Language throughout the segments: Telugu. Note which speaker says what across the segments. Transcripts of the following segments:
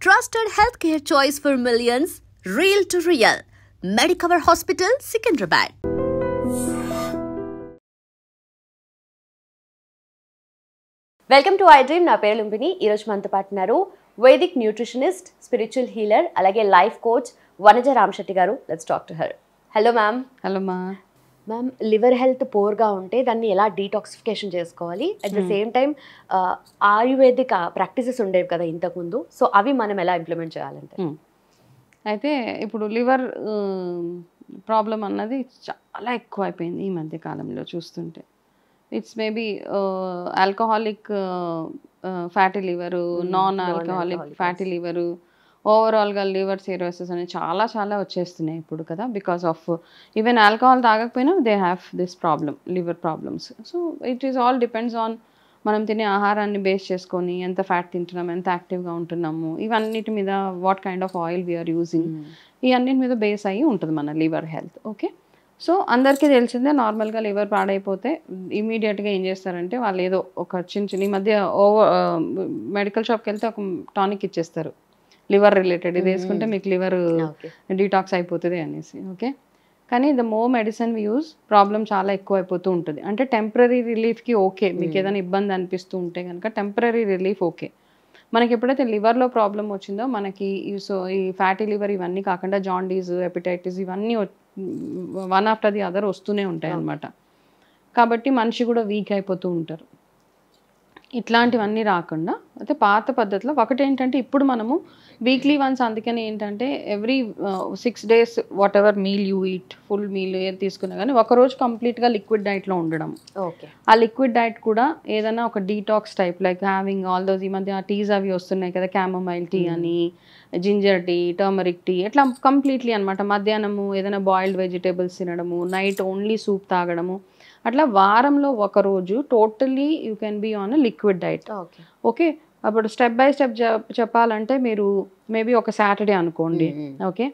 Speaker 1: Trusted healthcare choice for millions, real to real. Medicover Hospital, Secunderabad.
Speaker 2: Welcome to I dream. నా పేరు లుంబిని. ఈరోజు మనతో పాటు ఉన్నారు వైదిక్ న్యూట్రిషనిస్ట్, స్పిరిచువల్ హీలర్, అలాగే life coach Vanaja Ramasetti garu. Let's talk to her. Hello ma'am.
Speaker 3: Hello
Speaker 2: ma'am, liver health పోర్గా ఉంటే దాన్ని ఎలా డీటాక్సిఫికేషన్ చేసుకోవాలి, at the same time Ayurvedic practices ఉండేవి కదా ఇంతకుముందు, సో అవి మనం ఎలా ఇంప్లిమెంట్ చేయాలంటే?
Speaker 3: అయితే ఇప్పుడు లివర్ ప్రాబ్లం అన్నది చాలా ఎక్కువ అయిపోయింది ఈ మధ్య కాలంలో చూస్తుంటే. It's maybe alcoholic fatty liver, non alcoholic fatty liver, ఓవరాల్గా లివర్ సిరోసిస్ అని చాలా చాలా వచ్చేస్తున్నాయి ఇప్పుడు కదా, బికాస్ ఆఫ్ ఈవెన్ ఆల్కహాల్ తాగకపోయినా they have this problem, liver problems. So it is all depends on మనం తినే ఆహారాన్ని బేస్ చేసుకొని ఎంత ఫ్యాట్ తింటున్నాం, ఎంత యాక్టివ్గా ఉంటున్నాము, ఇవన్నిటి మీద what kind of oil we are using, ఈ అన్నిటి మీద బేస్ అయ్యి ఉంటుంది మన లివర్ హెల్త్. ఓకే, సో అందరికీ తెలిసిందే నార్మల్గా లివర్ పాడైపోతే ఇమీడియట్గా ఏం చేస్తారంటే వాళ్ళు ఏదో ఒక చిన్న ఈ మధ్య మెడికల్ షాప్కి వెళ్తే ఒక టానిక్ ఇచ్చేస్తారు లివర్ రిలేటెడ్, ఇది వేసుకుంటే మీకు లివర్ డీటాక్స్ అయిపోతుంది అనేసి. ఓకే, కానీ the more medicine we use problem చాలా ఎక్కువ అయిపోతూ ఉంటుంది. అంటే టెంపరీ రిలీఫ్కి ఓకే, మీకు ఏదైనా ఇబ్బంది అనిపిస్తూ ఉంటే కనుక టెంపరీ రిలీఫ్ ఓకే. మనకి ఎప్పుడైతే లివర్లో ప్రాబ్లం వచ్చిందో మనకి ఈ ఫ్యాటీ లివర్ ఇవన్నీ కాకుండా జాండీస్, హెపటైటిస్ ఇవన్నీ వన్ ఆఫ్టర్ ది అదర్ వస్తూనే ఉంటాయి అన్నమాట. కాబట్టి మనిషి కూడా వీక్ అయిపోతూ ఉంటారు. ఇట్లాంటివన్నీ రాకుండా అయితే పాత పద్ధతిలో ఒకటి ఏంటంటే ఇప్పుడు మనము వీక్లీ వన్స్, అందుకని ఏంటంటే every 6 days what ever meal you eat, full meal ఏది తీసుకున్నా కానీ ఒకరోజు కంప్లీట్గా లిక్విడ్ డైట్లో ఉండడం.
Speaker 2: ఓకే, ఆ
Speaker 3: లిక్విడ్ డైట్ కూడా ఏదైనా ఒక detox type, like having all those, ఈ మధ్య టీస్ అవి వస్తున్నాయి కదా, క్యామమైల్ టీ అని, జింజర్ టీ, టర్మరిక్ టీ, ఇట్లా కంప్లీట్లీ అనమాట. మధ్యాహ్నము ఏదైనా బాయిల్డ్ వెజిటేబుల్స్ తినడము, నైట్ ఓన్లీ సూప్ తాగడము, అట్లా వారంలో ఒకరోజు totally you can be on liquid diet. Okay, అప్పుడు స్టెప్ బై స్టెప్ చెప్పాలంటే మీరు మేబీ ఒక సాటర్డే అనుకోండి. ఓకే,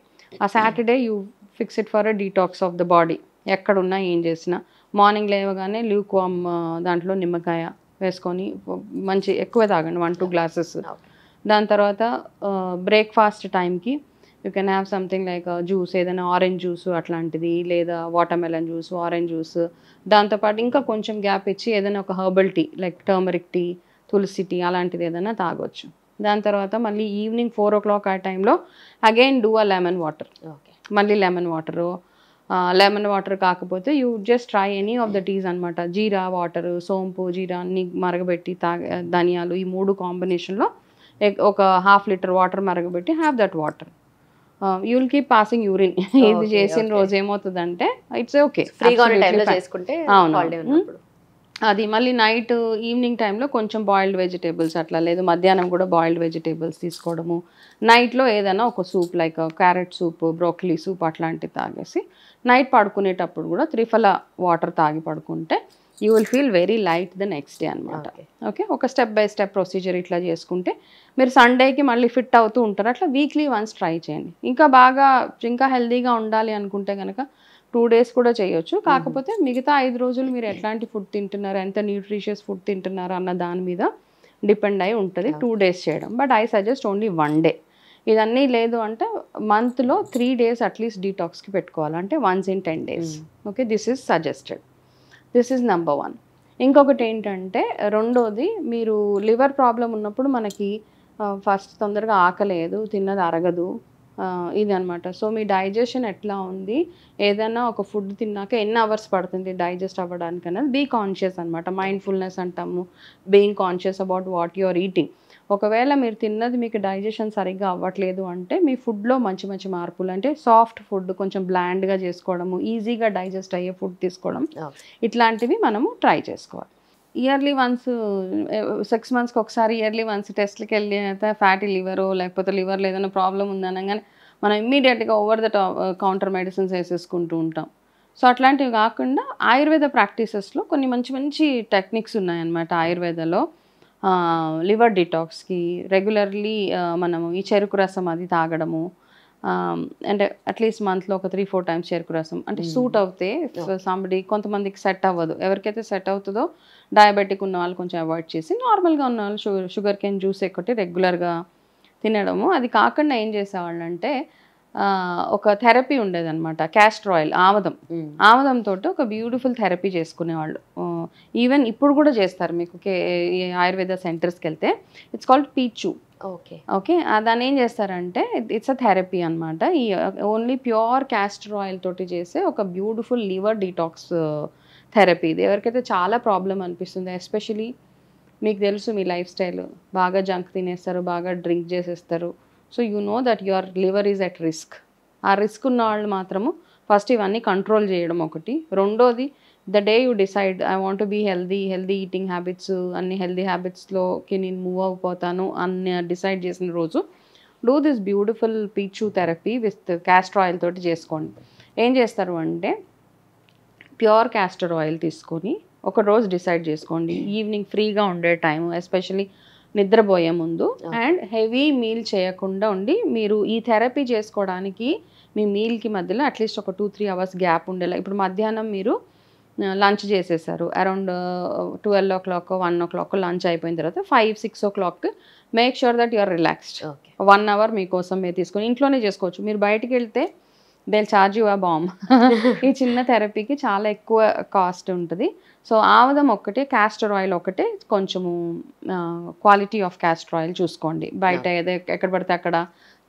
Speaker 3: ఆ Saturday you fix it for a detox of the body. ఎక్కడున్నా ఏం చేసినా మార్నింగ్ లేవగానే ల్యూక్ వామ్ దాంట్లో నిమ్మకాయ వేసుకొని మంచి ఎక్కువ తాగండి, 1-2 glasses. దాని తర్వాత బ్రేక్ఫాస్ట్ టైంకి you can have something like juice, ఏదైనా ఆరెంజ్ జ్యూస్ అట్లాంటిది, లేదా వాటర్మెలన్ జ్యూస్, ఆరెంజ్ జ్యూస్. దాంతోపాటు ఇంకా కొంచెం గ్యాప్ ఇచ్చి ఏదైనా ఒక herbal tea like turmeric tea, tulsi tea అలాంటిది ఏదైనా తాగొచ్చు. దాని తర్వాత మళ్ళీ ఈవినింగ్ 4 o'clock ఆ టైంలో again do a lemon water. మళ్ళీ లెమన్ వాటర్ కాకపోతే you just try any of the teas అనమాట. జీరా వాటర్, సోంపు, జీరా అన్ని మరగబెట్టి ధనియాలు, ఈ 3 కాంబినేషన్లో ఒక 1/2 liter వాటర్ మరగబెట్టి have that water. You will keep passing urine. ఇది చేసిన రోజు ఏమవుతుందంటే ఇట్స్ ఓకే, అవును. అది మళ్ళీ నైట్ ఈవినింగ్ టైంలో కొంచెం బాయిల్డ్ వెజిటేబుల్స్ అట్లా, లేదు మధ్యాహ్నం కూడా బాయిల్డ్ వెజిటేబుల్స్ తీసుకోవడము, నైట్లో ఏదైనా ఒక soup like carrot soup, broccoli soup అట్లాంటివి తాగేసి నైట్ పడుకునేటప్పుడు కూడా 3 వాటర్ తాగి పడుకుంటే you will feel very light the next day అనమాట. ఓకే, ఒక స్టెప్ బై స్టెప్ ప్రొసీజర్ ఇట్లా చేసుకుంటే మీరు సండేకి మళ్ళీ ఫిట్ అవుతూ ఉంటారు. అట్లా వీక్లీ వన్స్ ట్రై చేయండి. ఇంకా హెల్దీగా ఉండాలి అనుకుంటే కనుక 2 days కూడా చేయొచ్చు. కాకపోతే మిగతా 5 రోజులు మీరు ఎట్లాంటి ఫుడ్ తింటున్నారు, ఎంత న్యూట్రిషియస్ ఫుడ్ తింటున్నారు అన్న దాని మీద డిపెండ్ అయి ఉంటుంది 2 days చేయడం. But I suggest only 1 day. ఇదన్నీ లేదు అంటే మంత్లో 3 days అట్లీస్ట్ డీటాక్స్కి పెట్టుకోవాలి, అంటే once in 10 days. Okay, this is suggested. This is number 1. ఇంకొకటి ఏంటంటే రెండోది, మీరు లివర్ ప్రాబ్లం ఉన్నప్పుడు మనకి ఫస్ట్ తొందరగా ఆకలేదు, తిన్నది అరగదు, ఇది అనమాట. సో మీ డైజెషన్ ఎట్లా ఉంది, ఏదైనా ఒక ఫుడ్ తిన్నాక ఎన్ని అవర్స్ పడుతుంది డైజెస్ట్ అవ్వడానికి అనేది బీ కాన్షియస్ అనమాట. మైండ్ఫుల్నెస్ అంటాము, being conscious about what you are eating. ఒకవేళ మీరు తిన్నది మీకు డైజెషన్ సరిగ్గా అవ్వట్లేదు అంటే మీ ఫుడ్లో మంచి మంచి మార్పులు, అంటే సాఫ్ట్ ఫుడ్ కొంచెం బ్లాండ్గా చేసుకోవడము, ఈజీగా డైజెస్ట్ అయ్యే ఫుడ్ తీసుకోవడం, ఇట్లాంటివి మనము ట్రై చేసుకోవాలి. ఇయర్లీ వన్స్ 6 monthsకి ఒకసారి ఇయర్లీ వన్స్ టెస్ట్లకి వెళ్ళి ఫ్యాటీ లివరో లేకపోతే లివర్లో ఏదైనా ప్రాబ్లం ఉందనగానే మనం ఇమ్మీడియట్గా ఓవర్ ద కౌంటర్ మెడిసిన్స్ వేసేసుకుంటూ ఉంటాం. సో అట్లాంటివి కాకుండా ఆయుర్వేద ప్రాక్టీసెస్లో కొన్ని మంచి మంచి టెక్నిక్స్ ఉన్నాయన్నమాట. ఆయుర్వేదలో లివర్ డిటాక్స్కి రెగ్యులర్లీ మనము ఈ చెరుకు రసం అది తాగడము, అంటే అట్లీస్ట్ మంత్లో ఒక 3-4 times చెరుకు రసం అంటే సూట్ అవుతే. సంబడి కొంతమందికి సెట్ అవ్వదు, ఎవరికైతే సెట్ అవుతుందో డయాబెటిక్ ఉన్న వాళ్ళు కొంచెం అవాయిడ్ చేసి, నార్మల్గా ఉన్న వాళ్ళు షుగర్ కేన్ జ్యూస్ ఒకటి రెగ్యులర్గా తినడము. అది కాకుండా ఏం చేసేవాళ్ళు అంటే ఒక థెరపీ ఉండేదన్నమాట, క్యాస్టర్ ఆయిల్, ఆముదంతో ఒక బ్యూటిఫుల్ థెరపీ చేసుకునేవాళ్ళు. ఈవెన్ ఇప్పుడు కూడా చేస్తారు. మీకు ఆయుర్వేద సెంటర్స్కి వెళ్తే ఇట్స్ కాల్డ్ పీచు. ఓకే, దాన్ని ఏం చేస్తారంటే ఇట్స్ అ థెరపీ అనమాట. ఈ ఓన్లీ ప్యూర్ క్యాస్టర్ ఆయిల్ తోటి చేసే ఒక బ్యూటిఫుల్ లివర్ డీటాక్స్ థెరపీ. ఇది ఎవరికైతే చాలా ప్రాబ్లం అనిపిస్తుంది, ఎస్పెషలీ మీకు తెలుసు మీ లైఫ్ స్టైల్, బాగా జంక్ తినేస్తారు, బాగా డ్రింక్ చేసేస్తారు. So you know that your liver is at risk. ఆ రిస్క్ ఉన్న వాళ్ళు మాత్రము ఫస్ట్ ఇవన్నీ కంట్రోల్ చేయడం ఒకటి. రెండోది, the day you decide I want to be healthy eating habits, అన్ని హెల్దీ హ్యాబిట్స్లోకి నేను మూవ్ అయిపోతాను అని డిసైడ్ చేసిన రోజు డూ దిస్ బ్యూటిఫుల్ పీచు థెరపీ విత్ క్యాస్టర్ ఆయిల్ తోటి చేసుకోండి. ఏం చేస్తారు అంటే ప్యూర్ క్యాస్టర్ ఆయిల్ తీసుకొని ఒక రోజు డిసైడ్ చేసుకోండి, ఈవినింగ్ ఫ్రీగా ఉండే టైం, ఎస్పెషలీ నిద్రపోయే ముందు, అండ్ హెవీ మీల్ చేయకుండా ఉండి మీరు ఈ థెరపీ చేసుకోవడానికి మీ మీల్కి మధ్యలో అట్లీస్ట్ ఒక 2-3 అవర్స్ గ్యాప్ ఉండేలా. ఇప్పుడు మధ్యాహ్నం మీరు లంచ్ చేసేసారు, అరౌండ్ 12 o'clock 1 o'clock లంచ్ అయిపోయిన తర్వాత 5-6 o'clock make sure that you are relaxed. 1 hour మీకోసం మీరు తీసుకొని ఇంట్లోనే చేసుకోవచ్చు. మీరు బయటికి వెళ్తే they charge you a bomb. ఈ చిన్న థెరపీకి చాలా ఎక్కువ కాస్ట్ ఉంటుంది. సో ఆముదం ఒక్కటే, క్యాస్టర్ ఆయిల్ ఒకటే, కొంచెము క్వాలిటీ ఆఫ్ క్యాస్టర్ ఆయిల్ చూసుకోండి. బయట ఎక్కడ పడితే అక్కడ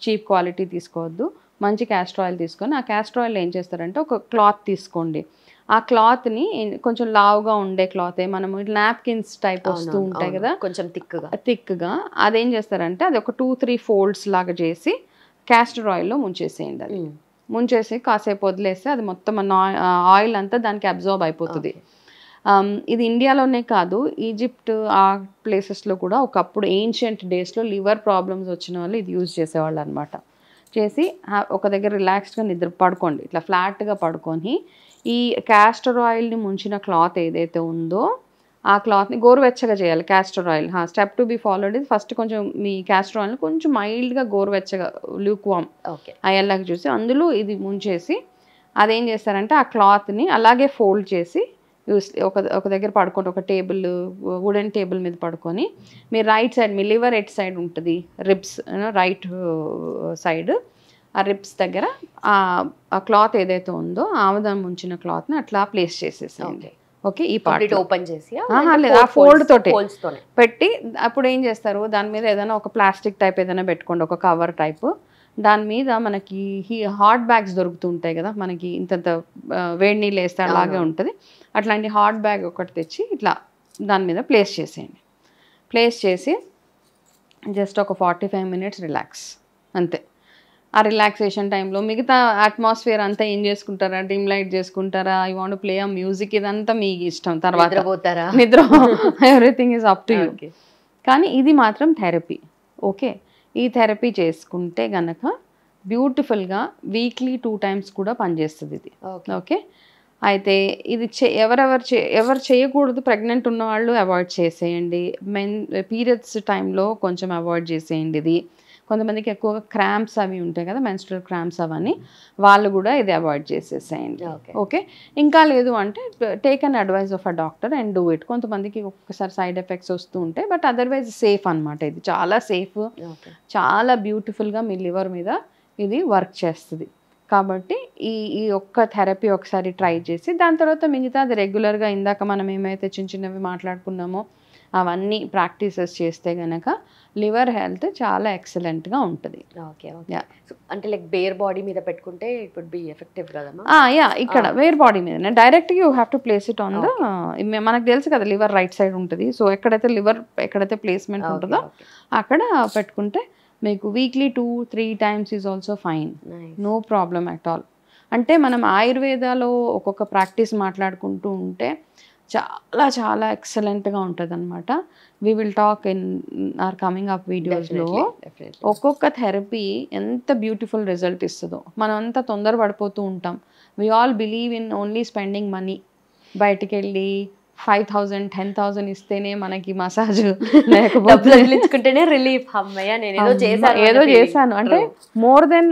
Speaker 3: చీప్ క్వాలిటీ తీసుకోవద్దు, మంచి క్యాస్టర్ ఆయిల్ తీసుకొని ఆ క్యాస్టర్ ఆయిల్ ఏం చేస్తారంటే ఒక క్లాత్ తీసుకోండి. ఆ క్లాత్ని కొంచెం లావుగా ఉండే క్లాతే, మనము నాప్కిన్స్ టైప్ వస్తూ ఉంటాయి కదా, కొంచెం థిక్గా అదేం చేస్తారంటే అది ఒక 2-3 folds లాగా చేసి క్యాస్టర్ ఆయిల్లో ముంచేసేయండి. అది ముంచేసి కాసేపు వదిలేస్తే అది మొత్తం ఆయిల్ అంతా దానికి అబ్జార్బ్ అయిపోతుంది. ఇది ఇండియాలోనే కాదు, ఈజిప్ట్ ఆ ప్లేసెస్లో కూడా ఒకప్పుడు ఏన్షియంట్ డేస్లో లివర్ ప్రాబ్లమ్స్ వచ్చిన వాళ్ళు ఇది యూజ్ చేసేవాళ్ళు అనమాట. చేసి ఒక దగ్గర రిలాక్స్డ్గా నిద్ర పడుకోండి, ఇట్లా ఫ్లాట్గా పడుకొని ఈ క్యాస్టర్ ఆయిల్ని ముంచిన క్లాత్ ఏదైతే ఉందో ఆ క్లాత్ని గోరువెచ్చగా చేయాలి. Castor oil step to be followed ఇది, ఫస్ట్ కొంచెం మీ క్యాస్టర్ ఆయిల్ని కొంచెం మైల్డ్గా గోరువెచ్చగా ల్యూక్ వామ్ అయ్యేలాగా చూసి అందులో ఇది ముంచేసి అదేం చేస్తారంటే ఆ క్లాత్ని అలాగే ఫోల్డ్ చేసి ఒక దగ్గర పడుకోండి. ఒక టేబుల్, వుడెన్ టేబుల్ మీద పడుకొని మీ రైట్ సైడ్, మీ లివర్ ఎట్ సైడ్ ఉంటుంది, రిబ్స్ రైట్ సైడ్, ఆ రిబ్స్ దగ్గర ఆ క్లాత్ ఏదైతే ఉందో ఆముదం ముంచిన క్లాత్ని అట్లా ప్లేస్ చేసేసేయండి. ఓకే, ఈ పార్ట్ ఓపెన్ చేసి ఆ ఫోల్డ్ తోటి పెట్టి అప్పుడు ఏం చేస్తారు, దాని మీద ఏదైనా ఒక ప్లాస్టిక్ టైప్ ఏదైనా పెట్టుకోండి, ఒక కవర్ టైప్. దాని మీద మనకి హాట్ బ్యాగ్స్ దొరుకుతూ ఉంటాయి కదా, మనకి ఇంతంత వేడి నీళ్ళు వేస్తే అలాగే ఉంటుంది. అట్లాంటి హాట్ బ్యాగ్ ఒకటి తెచ్చి ఇట్లా దాని మీద ప్లేస్ చేసేయండి. ప్లేస్ చేసి జస్ట్ ఒక 45 minutes రిలాక్స్, అంతే. ఆ రిలాక్సేషన్ టైంలో మిగతా అట్మాస్ఫియర్ అంతా ఏం చేసుకుంటారా, డిమ్ లైట్ చేసుకుంటారా, ఐ వాంట్ ప్లే ఆ మ్యూజిక్, ఇదంతా మీకు ఇష్టం. తర్వాత నిద్ర everything is up to you. కానీ ఇది మాత్రం థెరపీ. ఓకే, ఈ థెరపీ చేసుకుంటే గనక బ్యూటిఫుల్గా వీక్లీ 2 times కూడా పనిచేస్తుంది ఇది. ఓకే, అయితే ఇది ఎవరు చేయకూడదు, ప్రెగ్నెంట్ ఉన్న వాళ్ళు అవాయిడ్ చేసేయండి. పీరియడ్స్ టైంలో కొంచెం అవాయిడ్ చేసేయండి. ఇది కొంతమందికి ఎక్కువగా క్రాంప్స్ అవి ఉంటాయి కదా, మెన్స్ట్రల్ క్రాంప్స్ అవన్నీ, వాళ్ళు కూడా ఇది అవాయిడ్ చేసేసేయండి. ఓకే, ఇంకా లేదు అంటే take an advice of a doctor and do it. కొంతమందికి ఒక్కసారి సైడ్ ఎఫెక్ట్స్ వస్తూ ఉంటాయి, బట్ అదర్వైజ్ సేఫ్ అనమాట. ఇది చాలా సేఫ్, చాలా బ్యూటిఫుల్గా మీ లివర్ మీద ఇది వర్క్ చేస్తుంది. కాబట్టి ఈ ఒక్క థెరపీ ఒకసారి ట్రై చేసి దాని తర్వాత మిగతా అది రెగ్యులర్గా ఇందాక మనం ఏమైతే చిన్నవి మాట్లాడుకున్నామో అవన్నీ ప్రాక్టీసెస్ చేస్తే గనక లివర్ హెల్త్ చాలా ఎక్సలెంట్గా ఉంటుంది.
Speaker 2: అంటే లైక్ బేర్ బాడీ మీద పెట్టుకుంటే ఇట్ వుడ్ బి ఎఫెక్టివ్ కదా?
Speaker 3: ఇక్కడ వేర్ బాడీ మీద డైరెక్ట్గా you have to place it on the, మనకు తెలుసు కదా లివర్ రైట్ సైడ్ ఉంటుంది. సో ఎక్కడైతే ప్లేస్మెంట్ ఉంటుందో అక్కడ పెట్టుకుంటే మీకు weekly 2-3 times is also fine, no problem at all. అంటే మనం ఆయుర్వేదాలో ఒక్కొక్క ప్రాక్టీస్ మాట్లాడుకుంటూ ఉంటే చాలా చాలా ఎక్సలెంట్గా ఉంటుంది అనమాట. We will talk in our coming up వీడియోస్లో. ఒక్కొక్క థెరపీ ఎంత బ్యూటిఫుల్ రిజల్ట్ ఇస్తుందో. మనం అంతా తొందరపడిపోతూ ఉంటాం. We all believe in only spending money. బయటికి వెళ్ళి 5,000 10,000 ఇస్తేనే మనకి మసాజ్,
Speaker 2: లేకపోతే రిలీఫ్.
Speaker 3: ఏదో చేశాను అంటే మోర్ దెన్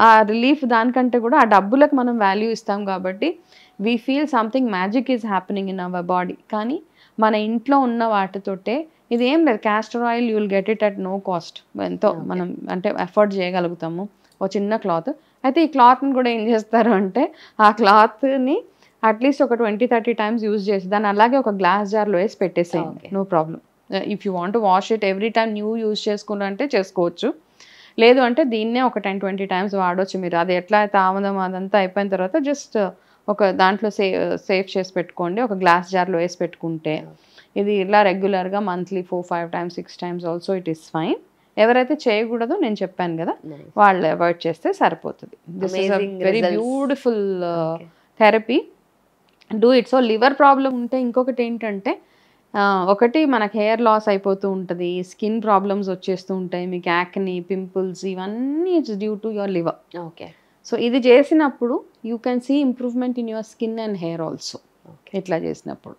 Speaker 3: ఆ రిలీఫ్, దానికంటే కూడా ఆ డబ్బులకు మనం వాల్యూ ఇస్తాం. కాబట్టి we feel something magic is happening in our body. కానీ మన ఇంట్లో ఉన్న వాటితోటే ఇది ఏం లేదు, castor oil you will get it at no cost. ఎంతో మనం అంటే ఎఫర్ట్ చేయగలుగుతాము. ఒక చిన్న క్లాత్. అయితే ఈ క్లాత్ని కూడా ఏం చేస్తారు అంటే ఆ క్లాత్ని అట్లీస్ట్ ఒక 20-30 టైమ్స్ యూజ్ చేసి దాన్ని అలాగే ఒక గ్లాస్ జార్లో వేసి పెట్టేసేయండి. No problem. If you want wash it every time new use చేసుకున్నంటే చేసుకోవచ్చు. లేదు అంటే దీన్నే ఒక 10-20 టైమ్స్ వాడవచ్చు మీరు. అది ఎట్లా అయితే ఆమదం అదంతా అయిపోయిన తర్వాత జస్ట్ ఒక దాంట్లో సేవ్ చేసి పెట్టుకోండి. ఒక గ్లాస్ జార్లో వేసి పెట్టుకుంటే ఇది ఇలా రెగ్యులర్గా monthly 4-5 times 6 times also it is fine. ఎవరైతే చేయకూడదో నేను చెప్పాను కదా, వాళ్ళు అవాయిడ్ చేస్తే సరిపోతుంది. This is a very beautiful therapy. Do it. So liver problem ఉంటే ఇంకొకటి ఏంటంటే ఒకటి మనకు హెయిర్ లాస్ అయిపోతూ ఉంటుంది, స్కిన్ ప్రాబ్లమ్స్ వచ్చేస్తూ ఉంటాయి, మీకు యాక్ని, పింపుల్స్, ఇవన్నీ it's due to your liver.
Speaker 2: Okay.
Speaker 3: So ఇది చేసినప్పుడు you can see improvement in your skin and hair also. ఇట్లా చేసినప్పుడు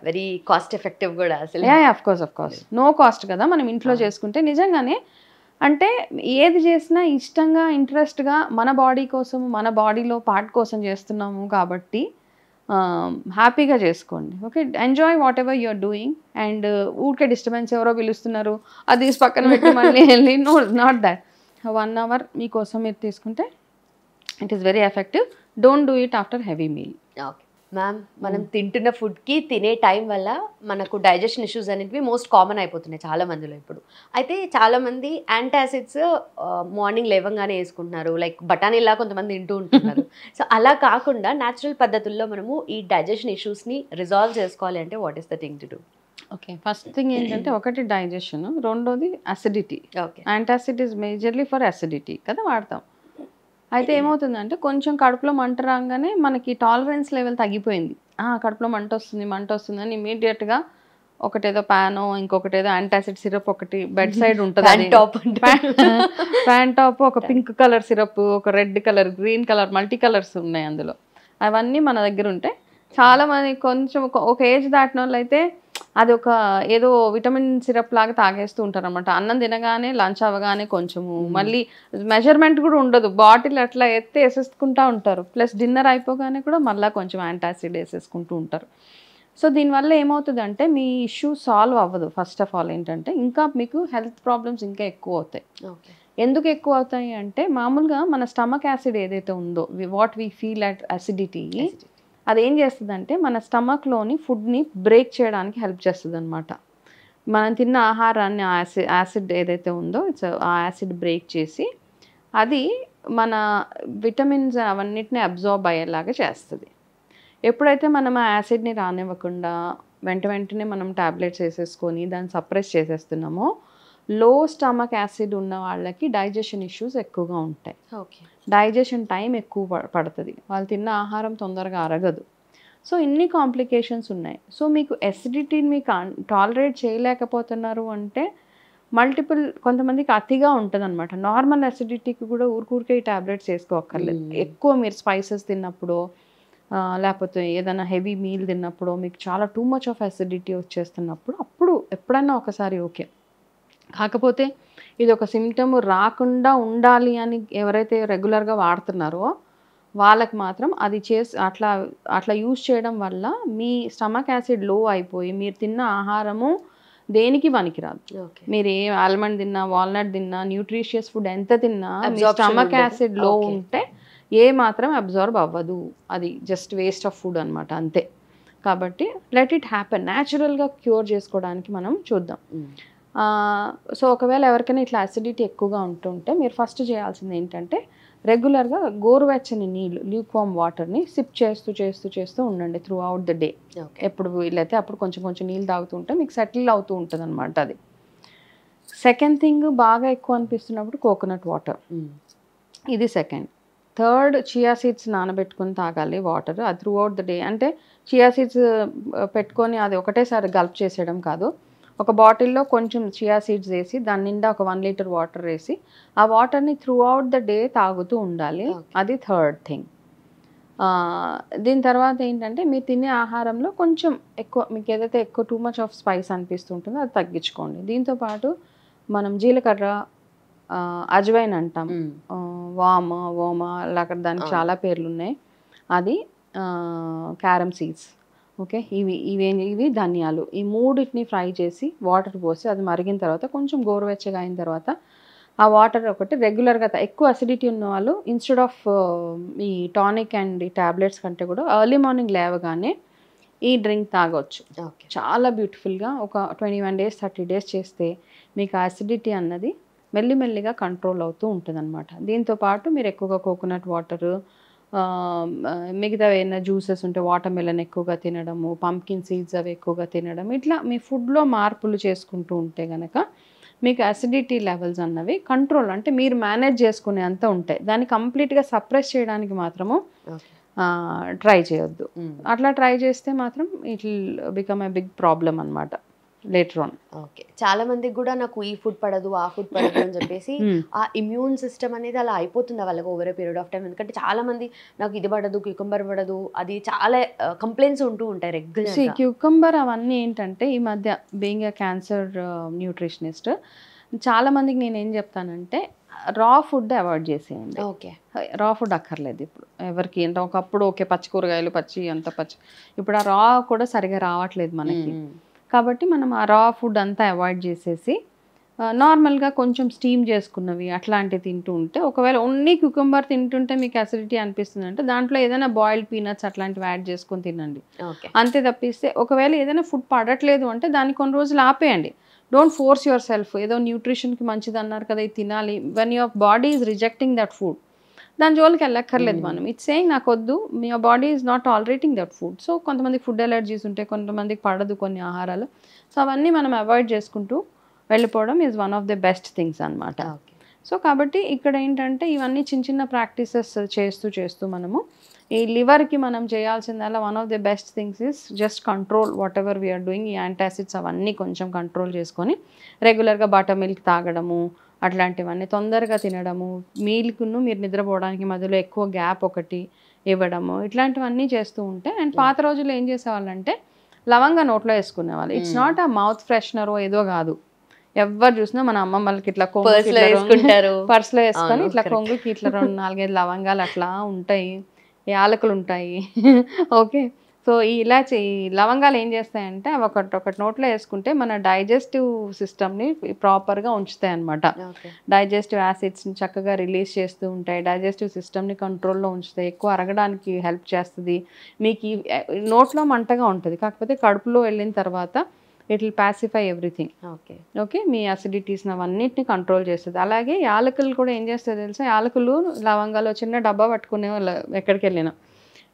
Speaker 2: వెరీ కాస్ట్ ఎఫెక్టివ్ కూడా అసలు.
Speaker 3: ఆఫ్ కోర్స్ నో కాస్ట్ కదా, మనం ఇంట్లో చేసుకుంటే నిజంగానే. అంటే ఏది చేసినా ఇష్టంగా ఇంట్రెస్ట్గా మన బాడీ కోసం, మన బాడీలో పార్ట్ కోసం చేస్తున్నాము కాబట్టి హ్యాపీగా చేసుకోండి. Okay, enjoy whatever you are doing. And ఊరికే డిస్టర్బెన్స్ ఎవరో పిలుస్తున్నారు అది పక్కన పెట్టి మళ్ళీ వెళ్ళి నాట్ దాట్. 1 hour మీకోసం మీరు తీసుకుంటే it is very effective. Don't do it after heavy meal.
Speaker 2: Okay ma'am, మనం తింటున్న ఫుడ్కి తినే టైం వల్ల మనకు డైజెషన్ ఇష్యూస్ అనేవి మోస్ట్ కామన్ అయిపోతున్నాయి చాలా మందిలో ఇప్పుడు. అయితే చాలామంది యాంటాసిడ్స్ మార్నింగ్ లేవంగానే వేసుకుంటున్నారు, లైక్ బఠానీలా కొంతమంది తింటూ ఉంటున్నారు. సో అలా కాకుండా న్యాచురల్ పద్ధతుల్లో మనము ఈ డైజెషన్ ఇష్యూస్ని రిజాల్వ్ చేసుకోవాలి అంటే what is the thing to do?
Speaker 3: Okay, first thing ఏంటంటే ఒకటి డైజెషన్, రెండోది acidity.
Speaker 2: Okay,
Speaker 3: antacid is majorly for acidity కదా వాడతాం. అయితే ఏమవుతుందంటే కొంచెం కడుపులో మంట రాగానే మనకి టాలరెన్స్ లెవెల్ తగ్గిపోయింది. కడుపులో మంట వస్తుంది అని ఇమీడియట్గా ఒకటేదో ప్యానో ఇంకొకటేదో యాంటాసిడ్ సిరప్ ఒకటి బెడ్ సైడ్ ఉంటుంది. ప్యాన్ టాప్, ఒక పింక్ కలర్ సిరప్, ఒక red colour, green colour, multi colours ఉన్నాయి అందులో. అవన్నీ మన దగ్గర ఉంటాయి. చాలా మంది కొంచెం ఒక ఏజ్ దాటిన వాళ్ళు అయితే అది ఒక ఏదో విటమిన్ సిరప్ లాగా తాగేస్తూ ఉంటారు అనమాట. అన్నం తినగానే, లంచ్ అవ్వగానే కొంచెము, మళ్ళీ మెజర్మెంట్ కూడా ఉండదు, బాటిల్ అట్లా ఎత్తే వేసేసుకుంటూ ఉంటారు. ప్లస్ డిన్నర్ అయిపోగానే కూడా మళ్ళీ కొంచెం యాంటాసిడ్ వేసేసుకుంటూ ఉంటారు. సో దీనివల్ల ఏమవుతుందంటే మీ ఇష్యూ సాల్వ్ అవ్వదు. ఫస్ట్ ఆఫ్ ఆల్ ఏంటంటే ఇంకా మీకు హెల్త్ ప్రాబ్లమ్స్ ఇంకా ఎక్కువ అవుతాయి. ఎందుకు ఎక్కువ అవుతాయి అంటే మామూలుగా మన స్టమక్ యాసిడ్ ఏదైతే ఉందో, what we feel at acidity, అదేం చేస్తుందంటే మన స్టమక్లోని ఫుడ్ని బ్రేక్ చేయడానికి హెల్ప్ చేస్తుంది అనమాట. మనం తిన్న ఆహారాన్ని యాసిడ్ ఏదైతే ఉందో ఆ యాసిడ్ బ్రేక్ చేసి అది మన విటమిన్స్ అవన్నిటిని అబ్జార్బ్ అయ్యేలాగా చేస్తుంది. ఎప్పుడైతే మనం ఆ యాసిడ్ని రానివ్వకుండా వెంటనే మనం ట్యాబ్లెట్స్ వేసేసుకొని దాన్ని సప్రెస్ చేసేస్తున్నామో, లో స్టమక్ యాసిడ్ ఉన్న వాళ్ళకి డైజెషన్ ఇష్యూస్ ఎక్కువగా ఉంటాయి.
Speaker 2: ఓకే,
Speaker 3: డైజెషన్ టైం ఎక్కువ పడుతుంది, వాళ్ళు తిన్న ఆహారం తొందరగా అరగదు. సో ఇన్ని కాంప్లికేషన్స్ ఉన్నాయి. సో మీకు ఎసిడిటీని మీకు టాలరేట్ చేయలేకపోతున్నారు అంటే మల్టిపుల్, కొంతమందికి అతిగా ఉంటుంది అనమాట. నార్మల్ అసిడిటీకి కూడా ఊరికే ఈ ట్యాబ్లెట్స్ వేసుకోక్కర్లేదు. ఎక్కువ మీరు స్పైసెస్ తిన్నప్పుడు లేకపోతే ఏదైనా హెవీ మీల్ తిన్నప్పుడు మీకు చాలా టూ మచ్ ఆఫ్ అసిడిటీ వచ్చేస్తున్నప్పుడు అప్పుడు ఎప్పుడైనా ఒకసారి ఓకే. కాకపోతే ఇది ఒక సిమ్టమ్ రాకుండా ఉండాలి అని ఎవరైతే రెగ్యులర్గా వాడుతున్నారో వాళ్ళకి మాత్రం అది అట్లా యూజ్ చేయడం వల్ల మీ స్టమక్ యాసిడ్ లో అయిపోయి మీరు తిన్న ఆహారము దేనికి పనికిరాదు. మీరు ఏ ఆల్మండ్ తిన్నా, వాల్నట్ తిన్నా, న్యూట్రిషియస్ ఫుడ్ ఎంత తిన్నా స్టమక్ యాసిడ్ లో ఉంటే ఏ మాత్రం అబ్జార్బ్ అవ్వదు. అది జస్ట్ వేస్ట్ ఆఫ్ ఫుడ్ అనమాట, అంతే. కాబట్టి లెట్ ఇట్ హ్యాపెన్. న్యాచురల్గా క్యూర్ చేసుకోవడానికి మనం చూద్దాం. సో ఒకవేళ ఎవరికైనా ఇట్లా అసిడిటీ ఎక్కువగా ఉంటుంటే మీరు ఫస్ట్ చేయాల్సింది ఏంటంటే రెగ్యులర్గా గోరువెచ్చని నీళ్ళు, ల్యూక్వామ్ వాటర్ని సిప్ చేస్తూ ఉండండి త్రూ అవుట్ ద డే. ఎప్పుడు వీలైతే అప్పుడు కొంచెం నీళ్ళు తాగుతుంటే మీకు సెటిల్ అవుతూ ఉంటుంది అనమాట. అది సెకండ్ థింగ్. బాగా ఎక్కువ అనిపిస్తున్నప్పుడు కోకోనట్ వాటర్, ఇది సెకండ్. థర్డ్, చియా సీడ్స్ నానబెట్టుకొని తాగాలి వాటర్, అది త్రూ అవుట్ ద డే. అంటే చియా సీడ్స్ పెట్టుకొని అది ఒకటేసారి గల్ప్ చేసేయడం కాదు, ఒక బాటిల్లో కొంచెం చియా సీడ్స్ వేసి దాని నిండా ఒక 1 లీటర్ వాటర్ వేసి ఆ వాటర్ని త్రూ అవుట్ ద డే తాగుతూ ఉండాలి. అది థర్డ్ థింగ్. దీని తర్వాత ఏంటంటే మీరు తినే ఆహారంలో కొంచెం ఎక్కువ, మీకు ఏదైతే ఎక్కువ టూ మచ్ ఆఫ్ స్పైస్ అనిపిస్తుంటుందో అది తగ్గించుకోండి. దీంతోపాటు మనం జీలకర్ర, అజ్వైన్ అంటాం, ఓమా అలాగ దానికి చాలా పేర్లు ఉన్నాయి, అది క్యారమ్ సీడ్స్, ఓకే, ఇవి ధనియాలు, ఈ మూడింటిని ఫ్రై చేసి వాటర్ పోసి అది మరిగిన తర్వాత కొంచెం గోరువెచ్చగా అయిన తర్వాత ఆ వాటర్ ఒకటి రెగ్యులర్గా ఎక్కువ అసిడిటీ ఉన్న వాళ్ళు ఇన్స్టెడ్ ఆఫ్ ఈ టానిక్ అండ్ ఈ ట్యాబ్లెట్స్ కంటే కూడా ఎర్లీ మార్నింగ్ లేవగానే ఈ డ్రింక్ తాగొచ్చు.
Speaker 2: ఓకే.
Speaker 3: చాలా బ్యూటిఫుల్గా ఒక 21 days 30 days చేస్తే మీకు అసిడిటీ అన్నది మెల్లిమెల్లిగా కంట్రోల్ అవుతూ ఉంటుంది అనమాట. దీంతోపాటు మీరు ఎక్కువగా కోకోనట్ వాటరు, మిగతా ఏమైనా జ్యూసెస్ ఉంటే వాటర్ మెలన్ ఎక్కువగా తినడము, పంకిన్ సీడ్స్ అవి ఎక్కువగా తినడం, ఇట్లా మీ ఫుడ్లో మార్పులు చేసుకుంటూ ఉంటే కనుక మీకు అసిడిటీ లెవెల్స్ అన్నవి కంట్రోల్, అంటే మీరు మేనేజ్ చేసుకునే అంత ఉంటాయి. దాన్ని కంప్లీట్గా సప్రెస్ చేయడానికి మాత్రము ట్రై చేయొద్దు. అట్లా ట్రై చేస్తే మాత్రం it will become a big problem అనమాట లేటర్ ఆన్.
Speaker 2: ఓకే. చాలా మందికి కూడా నాకు ఈ ఫుడ్ పడదు ఆ ఫుడ్ పడదు అని చెప్పేసి ఆ ఇమ్యూన్ సిస్టమ్ అనేది అలా అయిపోతుంది వాళ్ళకి over a period of time. ఎందుకంటే చాలా మంది నాకు ఇది పడదు, క్యూకంబర్ పడదు, అది చాలా కంప్లైంట్స్ ఉంటూ ఉంటాయి రెగ్యులర్.
Speaker 3: క్యూకంబర్ అవన్నీ ఏంటంటే ఈ మధ్య బీయింగ్ ఏ క్యాన్సర్ న్యూట్రిషనిస్ట్ చాలా మందికి నేను ఏం చెప్తానంటే రా ఫుడ్ అవాయిడ్ చేసేయండి.
Speaker 2: ఓకే.
Speaker 3: రా ఫుడ్ అక్కర్లేదు ఇప్పుడు ఎవరికి. అంటే ఒకప్పుడు ఓకే పచ్చి కూరగాయలు పచ్చి అంత పచ్చి, ఇప్పుడు ఆ రా కూడా సరిగా రావట్లేదు మనకి. కాబట్టి మనం ఆ రా ఫుడ్ అంతా అవాయిడ్ చేసేసి నార్మల్గా కొంచెం స్టీమ్ చేసుకున్నవి అట్లాంటివి తింటూ ఉంటే, ఒకవేళ ఓన్లీ క్యూకంబర్ తింటుంటే మీకు అసిడిటీ అనిపిస్తుంది అంటే దాంట్లో ఏదైనా బాయిల్డ్ పీనట్స్ అట్లాంటివి యాడ్ చేసుకొని తినండి. అంతే తప్పిస్తే ఒకవేళ ఏదైనా ఫుడ్ పడట్లేదు అంటే దాన్ని కొన్ని రోజులు ఆపేయండి. Don't force yourself. ఏదో న్యూట్రిషన్కి మంచిది అన్నారు కదా ఇది తినాలి, when your body is rejecting that food దాని జోలికి వెళ్ళక్కర్లేదు మనం. ఇట్స్ సేయింగ్ నాకు వద్దు, మీ body is not tolerating that food. So కొంతమందికి ఫుడ్ ఎలర్జీస్ ఉంటాయి, కొంతమందికి పడదు కొన్ని ఆహారాలు. సో అవన్నీ మనం అవాయిడ్ చేసుకుంటూ వెళ్ళిపోవడం is one of the best things అనమాట. సో కాబట్టి ఇక్కడ ఏంటంటే ఇవన్నీ చిన్న చిన్న ప్రాక్టీసెస్ చేస్తూ మనము ఈ లివర్కి మనం చేయాల్సిందల్లా one of the best things is just control whatever we are doing. ఈ యాంటాసిడ్స్ అవన్నీ కొంచెం కంట్రోల్ చేసుకొని రెగ్యులర్గా బటర్ మిల్క్ తాగడము, అట్లాంటివన్నీ తొందరగా తినడము, మీల్కును మీరు నిద్రపోవడానికి మధ్యలో ఎక్కువ గ్యాప్ ఒకటి ఇవ్వడము, ఇట్లాంటివన్నీ చేస్తూ ఉంటే. అండ్ పాత రోజుల్లో ఏం చేసేవాళ్ళంటే లవంగా నోట్లో వేసుకునేవాళ్ళు. ఇట్స్ నాట్ ఆ మౌత్ ఫ్రెషనర్ ఏదో కాదు. ఎవరు చూసినా మన అమ్మమ్మలకి ఇట్లా
Speaker 2: పర్స్లో
Speaker 3: వేసుకొని ఇట్లా కొంగుకి ఇట్లా 2-4-5 లవంగాలు అట్లా ఉంటాయి, యాలకులు ఉంటాయి. ఓకే. సో ఈ ఇలాచి లవంగాలు ఏం చేస్తాయంటే అవి ఒకటి నోట్లో వేసుకుంటే మన డైజెస్టివ్ సిస్టమ్ని ప్రాపర్గా ఉంచుతాయి అన్నమాట. డైజెస్టివ్ యాసిడ్స్ని చక్కగా రిలీజ్ చేస్తూ ఉంటాయి, డైజెస్టివ్ సిస్టమ్ని కంట్రోల్లో ఉంచుతాయి, ఎక్కువ అరగడానికి హెల్ప్ చేస్తుంది. మీకు నోట్లో మంటగా ఉంటుంది, కాకపోతే కడుపులో వెళ్ళిన తర్వాత it will pacify everything. Okay. మీ అసిడిటీస్ని అవన్నిటిని కంట్రోల్ చేస్తుంది. అలాగే యాలకులు కూడా ఏం చేస్తుంది తెలుసా, యాలకులు లవంగాలు చిన్న డబ్బా పట్టుకునే వాళ్ళు ఎక్కడికి వెళ్ళినా.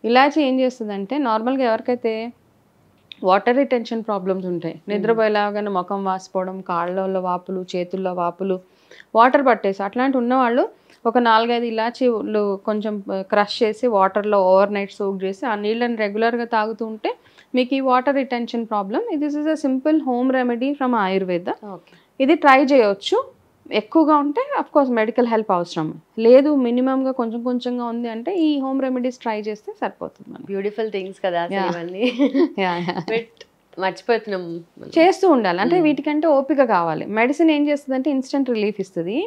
Speaker 3: ఇలాచి ఏం చేస్తుందంటే నార్మల్గా ఎవరికైతే వాటర్ రిటెన్షన్ ప్రాబ్లమ్స్ ఉంటాయి, నిద్రపోయేలాగానే ముఖం వాసిపోవడం, కాళ్ళల్లో వాపులు, చేతుల్లో వాపులు, వాటర్ పట్టేసి అట్లాంటి ఉన్నవాళ్ళు ఒక 4-5 ఇలాచీలు కొంచెం క్రష్ చేసి వాటర్లో ఓవర్ నైట్ సోక్ చేసి ఆ నీళ్ళని రెగ్యులర్గా తాగుతూ ఉంటే మీకు ఈ water retention problem, this is a simple home remedy from Ayurveda. ఇది ట్రై చేయొచ్చు. ఎక్కువగా ఉంటే అఫ్కోర్స్ మెడికల్ హెల్ప్ అవసరం, లేదు మినిమంగా కొంచెం కొంచెంగా ఉంది అంటే ఈ హోమ్ రెమెడీస్ ట్రై చేస్తే సరిపోతుంది.
Speaker 2: బ్యూటిఫుల్ థింగ్స్ కదా ఇవన్నీ. మర్చిపోతున్నాం,
Speaker 3: చేస్తూ ఉండాలి. అంటే వీటికంటే ఓపిక కావాలి. మెడిసిన్ ఏం చేస్తుంది అంటే ఇన్స్టెంట్ రిలీఫ్ ఇస్తుంది.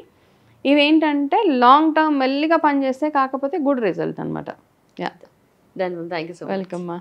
Speaker 3: ఇవేంటంటే లాంగ్ టర్మ్ మెల్లిగా పనిచేస్తే, కాకపోతే గుడ్ రిజల్ట్ అనమాట.
Speaker 2: Thank you so much.
Speaker 3: Welcome మా.